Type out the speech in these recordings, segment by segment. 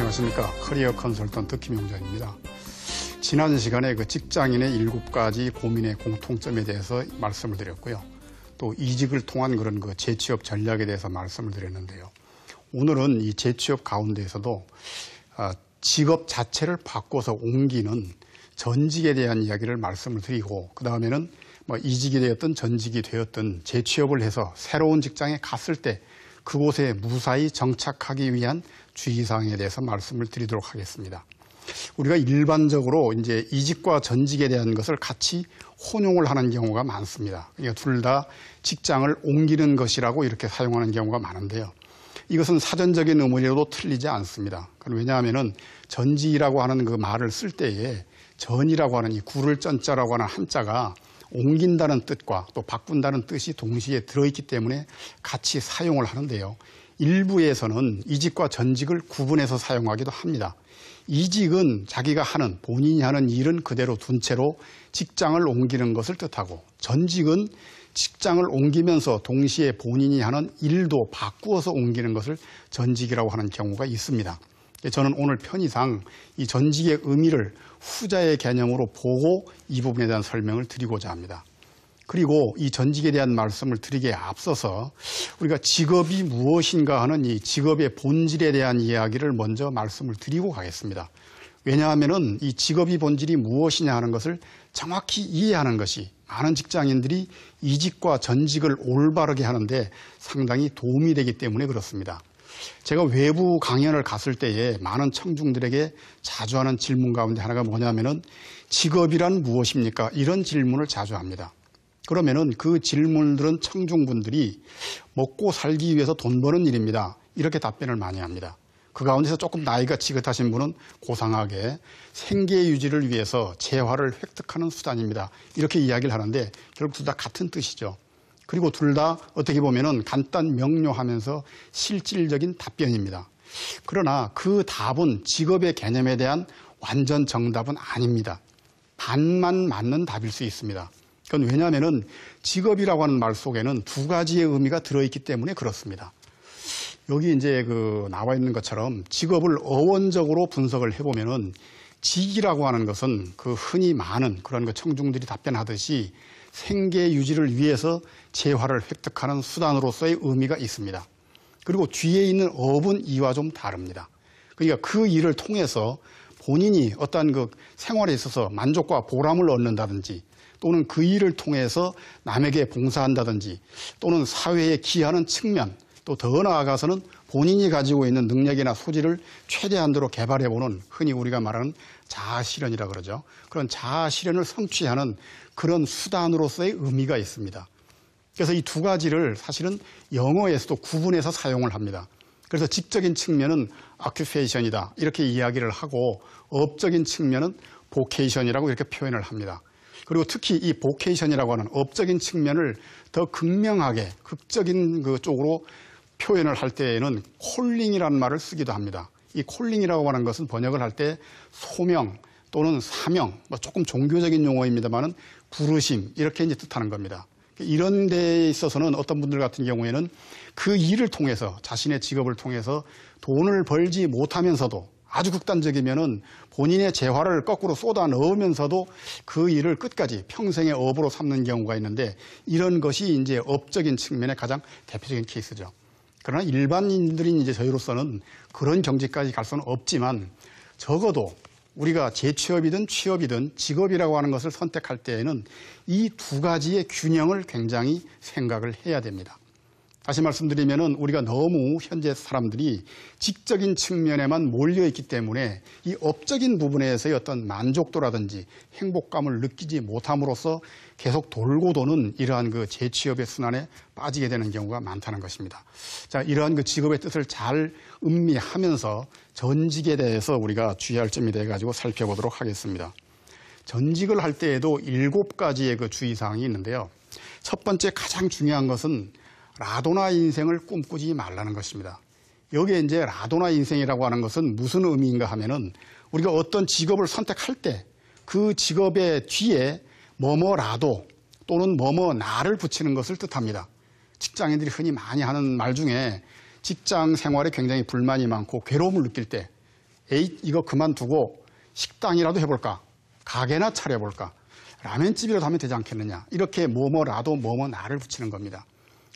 안녕하십니까. 커리어 컨설턴트 김용전입니다. 지난 시간에 그 직장인의 7가지 고민의 공통점에 대해서 말씀을 드렸고요. 또 이직을 통한 그런 그 재취업 전략에 대해서 말씀을 드렸는데요. 오늘은 이 재취업 가운데에서도 직업 자체를 바꿔서 옮기는 전직에 대한 이야기를 말씀을 드리고, 그 다음에는 이직이 되었든 전직이 되었든 재취업을 해서 새로운 직장에 갔을 때 그곳에 무사히 정착하기 위한 주의사항에 대해서 말씀을 드리도록 하겠습니다. 우리가 일반적으로 이제 이직과 전직에 대한 것을 같이 혼용을 하는 경우가 많습니다. 그러니까 둘 다 직장을 옮기는 것이라고 이렇게 사용하는 경우가 많은데요. 이것은 사전적인 의미로도 틀리지 않습니다. 왜냐하면은 전직이라고 하는 그 말을 쓸 때에 전이라고 하는 이 구를 쩐자라고 하는 한자가 옮긴다는 뜻과 또 바꾼다는 뜻이 동시에 들어있기 때문에 같이 사용을 하는데요. 일부에서는 이직과 전직을 구분해서 사용하기도 합니다. 이직은 자기가 하는, 본인이 하는 일은 그대로 둔 채로 직장을 옮기는 것을 뜻하고, 전직은 직장을 옮기면서 동시에 본인이 하는 일도 바꾸어서 옮기는 것을 전직이라고 하는 경우가 있습니다. 저는 오늘 편의상 이 전직의 의미를 후자의 개념으로 보고 이 부분에 대한 설명을 드리고자 합니다. 그리고 이 전직에 대한 말씀을 드리기에 앞서서 우리가 직업이 무엇인가 하는 이 직업의 본질에 대한 이야기를 먼저 말씀을 드리고 가겠습니다. 왜냐하면은 이 직업이 본질이 무엇이냐 하는 것을 정확히 이해하는 것이 많은 직장인들이 이직과 전직을 올바르게 하는데 상당히 도움이 되기 때문에 그렇습니다. 제가 외부 강연을 갔을 때에 많은 청중들에게 자주 하는 질문 가운데 하나가 뭐냐면은 직업이란 무엇입니까? 이런 질문을 자주 합니다. 그러면은 그 질문들은 청중분들이 먹고 살기 위해서 돈 버는 일입니다. 이렇게 답변을 많이 합니다. 그 가운데서 조금 나이가 지긋하신 분은 고상하게 생계 유지를 위해서 재화를 획득하는 수단입니다. 이렇게 이야기를 하는데 결국 둘 다 같은 뜻이죠. 그리고 둘 다 어떻게 보면은 간단 명료하면서 실질적인 답변입니다. 그러나 그 답은 직업의 개념에 대한 완전 정답은 아닙니다. 반만 맞는 답일 수 있습니다. 그건 왜냐하면은 직업이라고 하는 말 속에는 두 가지의 의미가 들어있기 때문에 그렇습니다. 여기 이제 나와 있는 것처럼 직업을 어원적으로 분석을 해보면은 직이라고 하는 것은 흔히 많은 그런 청중들이 답변하듯이 생계 유지를 위해서 재화를 획득하는 수단으로서의 의미가 있습니다. 그리고 뒤에 있는 업은 이와 좀 다릅니다. 그러니까 그 일을 통해서 본인이 어떠한 생활에 있어서 만족과 보람을 얻는다든지, 또는 그 일을 통해서 남에게 봉사한다든지, 또는 사회에 기여하는 측면, 또 더 나아가서는 본인이 가지고 있는 능력이나 소질을 최대한도로 개발해보는, 흔히 우리가 말하는 자아실현이라고 그러죠. 그런 자아실현을 성취하는 그런 수단으로서의 의미가 있습니다. 그래서 이 두 가지를 사실은 영어에서도 구분해서 사용을 합니다. 그래서 직적인 측면은 occupation이다 이렇게 이야기를 하고, 업적인 측면은 vocation이라고 이렇게 표현을 합니다. 그리고 특히 이 vocation이라고 하는 업적인 측면을 더 극명하게 극적인 쪽으로 표현을 할 때에는 콜링이라는 말을 쓰기도 합니다. 이 콜링이라고 하는 것은 번역을 할 때 소명 또는 사명, 조금 종교적인 용어입니다만은 부르심 이렇게 이제 뜻하는 겁니다. 이런 데에 있어서는 어떤 분들 같은 경우에는 그 일을 통해서, 자신의 직업을 통해서 돈을 벌지 못하면서도 아주 극단적이면은 본인의 재화를 거꾸로 쏟아 넣으면서도 그 일을 끝까지 평생의 업으로 삼는 경우가 있는데, 이런 것이 이제 업적인 측면의 가장 대표적인 케이스죠. 그러나 일반인들인 이제 저희로서는 그런 경지까지 갈 수는 없지만, 적어도 우리가 재취업이든 취업이든 직업이라고 하는 것을 선택할 때에는 이 두 가지의 균형을 굉장히 생각을 해야 됩니다. 다시 말씀드리면은 우리가 너무 현재 사람들이 직적인 측면에만 몰려있기 때문에 이 업적인 부분에서의 어떤 만족도라든지 행복감을 느끼지 못함으로써 계속 돌고 도는 이러한 재취업의 순환에 빠지게 되는 경우가 많다는 것입니다. 자, 이러한 직업의 뜻을 잘 음미하면서 전직에 대해서 우리가 주의할 점이 돼가지고 살펴보도록 하겠습니다. 전직을 할 때에도 7가지의 주의사항이 있는데요. 첫 번째 가장 중요한 것은 라도나 인생을 꿈꾸지 말라는 것입니다. 여기에 이제 라도나 인생이라고 하는 것은 무슨 의미인가 하면은 우리가 어떤 직업을 선택할 때 그 직업의 뒤에 뭐뭐라도 또는 뭐뭐나를 붙이는 것을 뜻합니다. 직장인들이 흔히 많이 하는 말 중에 직장 생활에 굉장히 불만이 많고 괴로움을 느낄 때 에이, 이거 그만두고 식당이라도 해볼까? 가게나 차려볼까? 라면집이라도 하면 되지 않겠느냐? 이렇게 뭐뭐라도 나를 붙이는 겁니다.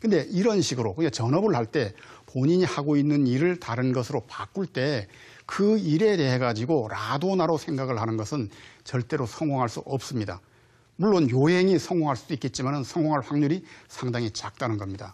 근데 이런 식으로 그냥 전업을 할 때 본인이 하고 있는 일을 다른 것으로 바꿀 때 그 일에 대해 가지고 라도나로 생각을 하는 것은 절대로 성공할 수 없습니다. 물론 요행이 성공할 수도 있겠지만 성공할 확률이 상당히 작다는 겁니다.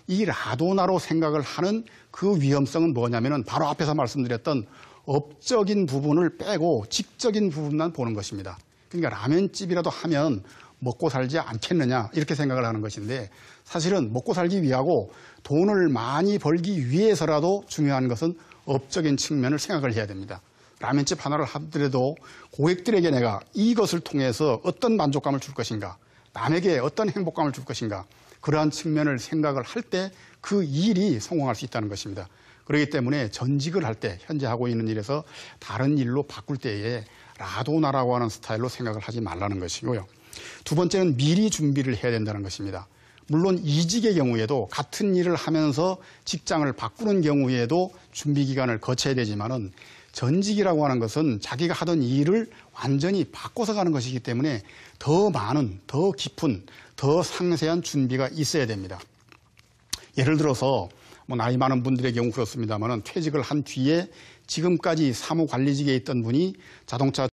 이 라도나로 생각을 하는 그 위험성은 뭐냐면은 바로 앞에서 말씀드렸던 업적인 부분을 빼고 직적인 부분만 보는 것입니다. 그러니까 라면집이라도 하면 먹고 살지 않겠느냐 이렇게 생각을 하는 것인데 사실은 먹고 살기 위하고 돈을 많이 벌기 위해서라도 중요한 것은 업적인 측면을 생각을 해야 됩니다. 라면집 하나를 하더라도 고객들에게 내가 이것을 통해서 어떤 만족감을 줄 것인가, 남에게 어떤 행복감을 줄 것인가, 그러한 측면을 생각을 할 때 그 일이 성공할 수 있다는 것입니다. 그렇기 때문에 전직을 할 때 현재 하고 있는 일에서 다른 일로 바꿀 때에 라도나라고 하는 스타일로 생각을 하지 말라는 것이고요. 두 번째는 미리 준비를 해야 된다는 것입니다. 물론 이직의 경우에도 같은 일을 하면서 직장을 바꾸는 경우에도 준비 기간을 거쳐야 되지만은 전직이라고 하는 것은 자기가 하던 일을 완전히 바꿔서 가는 것이기 때문에 더 많은, 더 깊은, 더 상세한 준비가 있어야 됩니다. 예를 들어서 나이 많은 분들의 경우 그렇습니다만은 퇴직을 한 뒤에 지금까지 사무관리직에 있던 분이 자동차